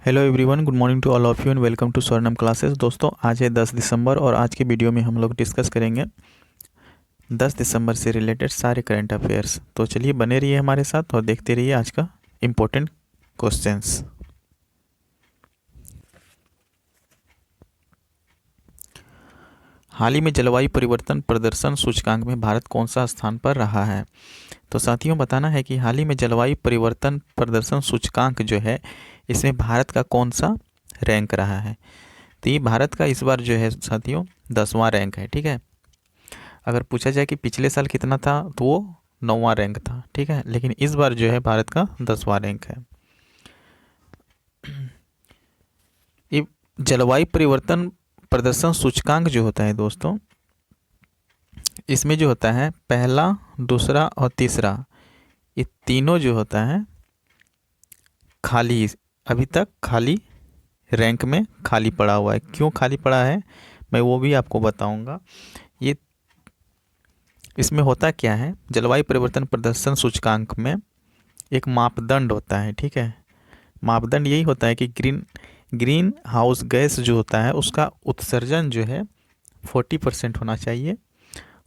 Hello everyone, good morning to all of you and welcome to Swarnam classes. दोस्तों, आज है 10 दिसंबर और आज के वीडियो में हम लोग डिस्कस करेंगे 10 दिसंबर से रिलेटेड सारे करंट अफेयर्स। तो चलिए बने रहिए हमारे साथ और देखते रहिए आज का इम्पोर्टेंट क्वेश्चंस। हाल ही में जलवायु परिवर्तन प्रदर्शन सूचकांक में भारत कौन सा स्थान पर रहा है? तो साथियों, बताना है कि हाल ही में जलवायु परिवर्तन प्रदर्शन सूचकांक जो है, इसमें भारत का कौन सा रैंक रहा है। तो ये भारत का इस बार जो है साथियों 10वां रैंक है। ठीक है, अगर पूछा जाए कि पिछले साल कितना था तो वो 9वां रैंक था। ठीक है, लेकिन इस बार जो है भारत का 10वां रैंक है। ये जलवायु परिवर्तन प्रदर्शन सूचकांक जो होता है दोस्तों, इसमें जो होता है पहला, दूसरा और तीसरा, ये तीनों जो होता है खाली, अभी तक खाली रैंक में खाली पड़ा हुआ है। क्यों खाली पड़ा है मैं वो भी आपको बताऊंगा। ये इसमें होता क्या है, जलवायु परिवर्तन प्रदर्शन सूचकांक में एक मापदंड होता है। ठीक है, मापदंड यही होता है कि ग्रीन हाउस गैस जो होता है उसका उत्सर्जन जो है 40% होना चाहिए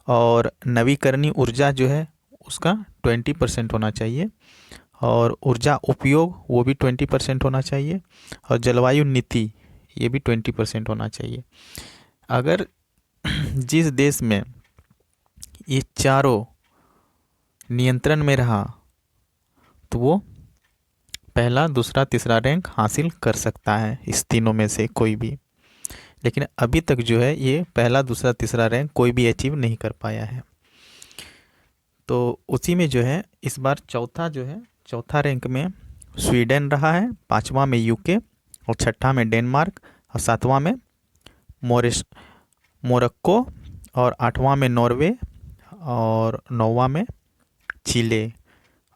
और नवीकरणीय ऊर्जा जो है उसका 20% होना चाहिए और ऊर्जा उपयोग वो भी 20% होना चाहिए और जलवायु नीति ये भी 20% होना चाहिए। अगर जिस देश में ये चारों नियंत्रण में रहा तो वो पहला, दूसरा, तीसरा रैंक हासिल कर सकता है, इस तीनों में से कोई भी। लेकिन अभी तक जो है ये पहला, दूसरा, तीसरा रैंक कोई भी अचीव नहीं कर पाया है। तो उसी में जो है इस बार चौथा रैंक में स्वीडन रहा है, पांचवा में यूके और छठा में डेनमार्क और सातवां में मोरक्को और आठवां में नॉर्वे और नौवां में चिले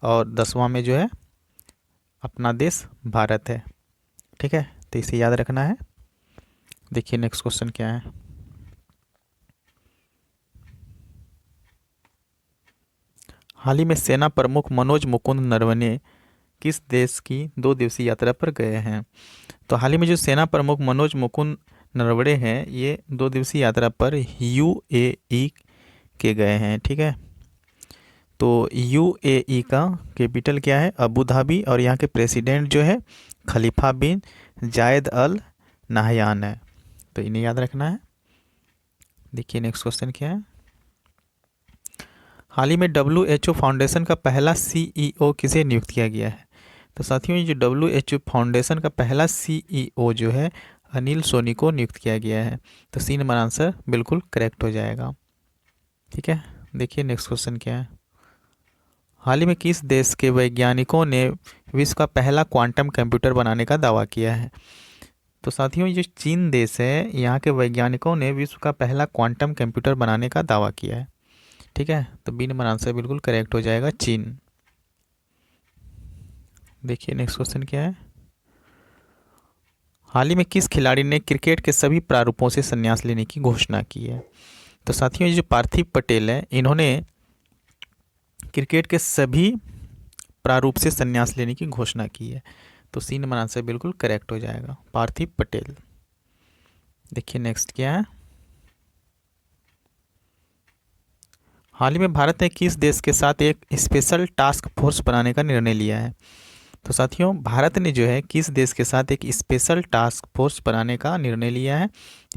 और 10वां में जो है अपना देश भारत है। ठीक है, तो इसे याद रखना है। देखिए नेक्स्ट क्वेश्चन क्या है। हाल ही में सेना प्रमुख मनोज मुकुंद नरवणे किस देश की 2 दिवसीय यात्रा पर गए हैं? तो हाल ही में जो सेना प्रमुख मनोज मुकुंद नरवणे हैं, ये 2 दिवसीय यात्रा पर यूएई के गए हैं। ठीक है, तो यूएई का कैपिटल क्या है? अबू धाबी और यहाँ के प्रेसिडेंट जो है खलीफा बिन जायद अल नाहयान है। तो इन्हें याद रखना है। देखिए नेक्स्ट क्वेश्चन क्या है। हाल ही में WHO फाउंडेशन का पहला CEO किसे नियुक्त किया गया है? तो साथियों, ये जो WHO फाउंडेशन का पहला CEO जो है अनिल सोनी को नियुक्त किया गया है। तो सी नंबर आंसर बिल्कुल करेक्ट हो जाएगा। ठीक है, देखिए नेक्स्ट क्वेश्चन क्या है। हाल ही में किस देश के वैज्ञानिकों ने विश्व का पहला क्वांटम कंप्यूटर बनाने का दावा किया है? तो साथियों, ये चीन देश है, यहाँ के वैज्ञानिकों ने विश्व का पहला क्वांटम कंप्यूटर बनाने का दावा किया है। ठीक है, तो बी नंबर आंसर बिल्कुल करेक्ट हो जाएगा, चीन। देखिए नेक्स्ट क्वेश्चन क्या है। हाल ही में किस खिलाड़ी ने क्रिकेट के सभी प्रारूपों से संन्यास लेने की घोषणा की है? तो साथियों, ये जो पार्थिव पटेल है, इन्होंने क्रिकेट के सभी प्रारूप से संन्यास लेने की घोषणा की है। तो सी नंबर आंसर बिल्कुल करेक्ट हो जाएगा, पार्थिव पटेल। देखिए नेक्स्ट क्या है। हाल ही में भारत ने किस देश के साथ एक स्पेशल टास्क फोर्स बनाने का निर्णय लिया है? तो साथियों, भारत ने जो है किस देश के साथ एक स्पेशल टास्क फोर्स बनाने का निर्णय लिया है?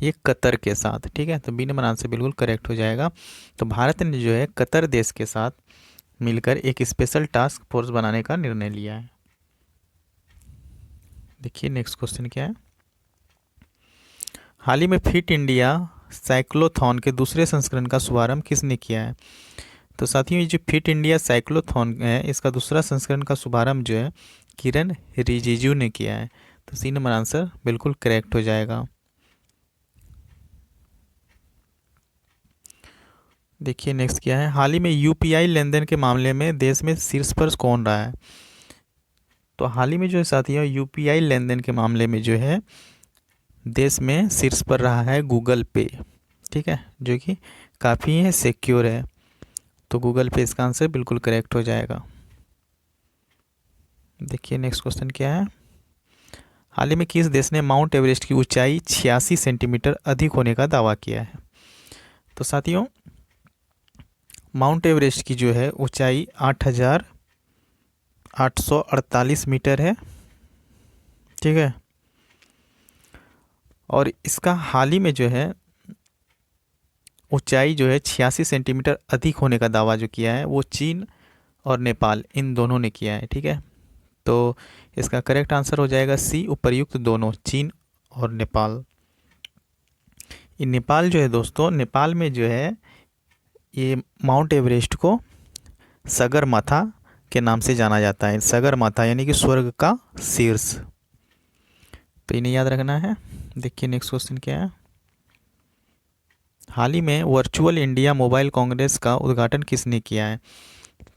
ये कतर के साथ। ठीक है, तो बी नंबर आंसर बिल्कुल करेक्ट हो जाएगा। तो भारत ने जो है कतर देश के साथ मिलकर एक स्पेशल टास्क फोर्स बनाने का निर्णय लिया है। देखिए नेक्स्ट क्वेश्चन क्या है। हाल ही में फिट इंडिया साइक्लोथॉन के दूसरे संस्करण का शुभारंभ किसने किया है? तो साथियों, ये जो फिट इंडिया साइक्लोथॉन है, इसका दूसरा संस्करण का शुभारंभ जो है किरण रिजिजू ने किया है। तो सी नंबर आंसर बिल्कुल करेक्ट हो जाएगा। देखिए नेक्स्ट क्या है। हाल ही में यूपीआई लेनदेन के मामले में देश में शीर्ष पर कौन रहा है? तो हाल ही में जो है साथियों, यूपीआई लेनदेन के मामले में जो है देश में शीर्ष पर रहा है गूगल पे। ठीक है, जो कि काफ़ी है सिक्योर है। तो गूगल पे इसका आंसर बिल्कुल करेक्ट हो जाएगा। देखिए नेक्स्ट क्वेश्चन क्या है। हाल ही में किस देश ने माउंट एवरेस्ट की ऊंचाई 86 सेंटीमीटर अधिक होने का दावा किया है? तो साथियों, माउंट एवरेस्ट की जो है ऊंचाई 8,848 मीटर है। ठीक है। और इसका हाल ही में जो है ऊंचाई जो है 86 सेंटीमीटर अधिक होने का दावा जो किया है वो चीन और नेपाल इन दोनों ने किया है। ठीक है। तो इसका करेक्ट आंसर हो जाएगा सी, उपर्युक्त दोनों, चीन और नेपाल। ये नेपाल जो है दोस्तों, नेपाल में जो है ये माउंट एवरेस्ट को सगरमाथा के नाम से जाना जाता है। सगरमाथा यानी कि स्वर्ग का शीर्ष। तो इन्हें याद रखना है। देखिए नेक्स्ट क्वेश्चन क्या है। हाल ही में वर्चुअल इंडिया मोबाइल कांग्रेस का उद्घाटन किसने किया है?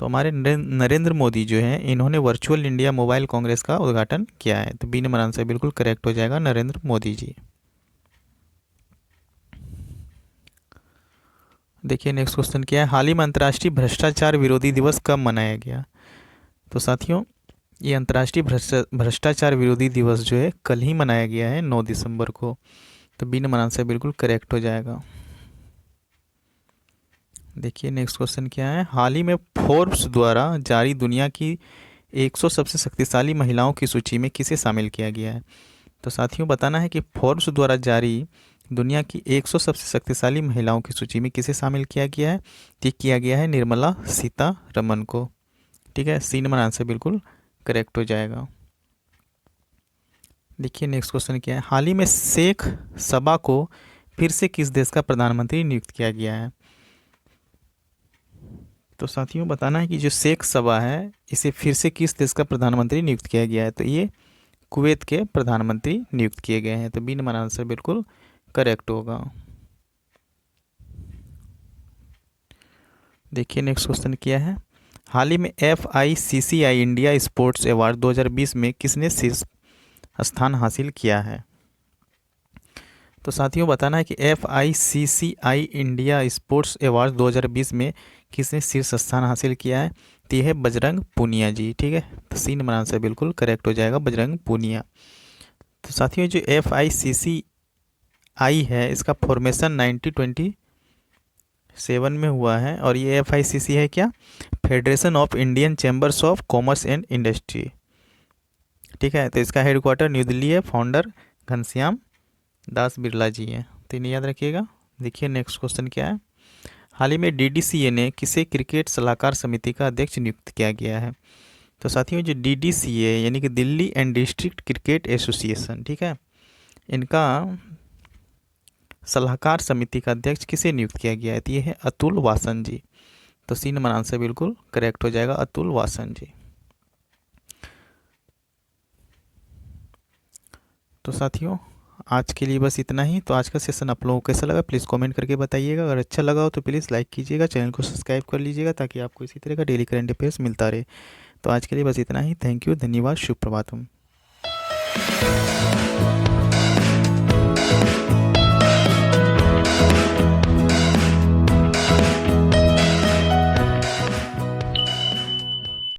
तो हमारे नरेंद्र मोदी जो हैं इन्होंने वर्चुअल इंडिया मोबाइल कांग्रेस का उद्घाटन किया है। तो बी नंबर आंसर बिल्कुल करेक्ट हो जाएगा, नरेंद्र मोदी जी। देखिए नेक्स्ट क्वेश्चन क्या है। हाल ही में अंतर्राष्ट्रीय भ्रष्टाचार विरोधी दिवस कब मनाया गया? तो साथियों, ये अंतर्राष्ट्रीय भ्रष्टाचार विरोधी दिवस जो है कल ही मनाया गया है, 9 दिसंबर को। तो बी नंबर आंसर बिल्कुल करेक्ट हो जाएगा। देखिए नेक्स्ट क्वेश्चन क्या है। हाल ही में फोर्ब्स द्वारा जारी दुनिया की 100 सबसे शक्तिशाली महिलाओं की सूची में किसे शामिल किया गया है? तो साथियों, बताना है कि फोर्ब्स द्वारा जारी दुनिया की 100 सबसे शक्तिशाली महिलाओं की सूची में किसे शामिल किया गया है? ये किया गया है निर्मला सीतारमन को। ठीक है। सी नंबर आंसर बिल्कुल करेक्ट हो जाएगा। देखिए नेक्स्ट क्वेश्चन क्या है। हाल ही में शेख सबा को फिर से किस देश का प्रधानमंत्री नियुक्त किया गया है? तो साथियों, बताना है कि जो शेख सबा है इसे फिर से किस देश का प्रधानमंत्री नियुक्त किया गया है? तो ये कुवैत के प्रधानमंत्री नियुक्त किए गए हैं। तो बी नंबर आंसर बिल्कुल करेक्ट होगा। देखिए नेक्स्ट क्वेश्चन क्या है। हाल ही में FICCI इंडिया स्पोर्ट्स अवार्ड 2020 में किसने शीर्ष स्थान हासिल किया है? तो साथियों, बताना है कि FICCI इंडिया स्पोर्ट्स अवार्ड 2020 में किसने शीर्ष स्थान हासिल किया है? तो यह है बजरंग पूनिया जी। ठीक है। तो सी नंबर आंसर बिल्कुल करेक्ट हो जाएगा, बजरंग पूनिया। तो साथियों, जो FICCI है इसका फॉर्मेशन 1927 में हुआ है। और ये FICCI है क्या? Federation of Indian chambers of commerce and industry. ठीक है। तो इसका हेडक्वार्टर न्यू दिल्ली है। फाउंडर घनश्याम दास बिरला जी हैं। तो इन्हें याद रखिएगा। देखिए नेक्स्ट क्वेश्चन क्या है। हाल ही में DDCA ने किसे क्रिकेट सलाहकार समिति का अध्यक्ष नियुक्त किया गया है? तो साथियों, जो DDCA यानी कि Delhi and district cricket association, ठीक है, इनका सलाहकार समिति का अध्यक्ष किसे नियुक्त किया गया है? तो ये है अतुल वासन जी। तो सी नंबर आंसर बिल्कुल करेक्ट हो जाएगा, अतुल वासन जी। तो साथियों, आज के लिए बस इतना ही। तो आज का सेशन आप लोगों को कैसा लगा प्लीज़ कमेंट करके बताइएगा। अगर अच्छा लगा हो तो प्लीज़ लाइक कीजिएगा, चैनल को सब्सक्राइब कर लीजिएगा ताकि आपको इसी तरह का डेली करंट अफेयर्स मिलता रहे। तो आज के लिए बस इतना ही। थैंक यू, धन्यवाद, शुभ प्रभातम।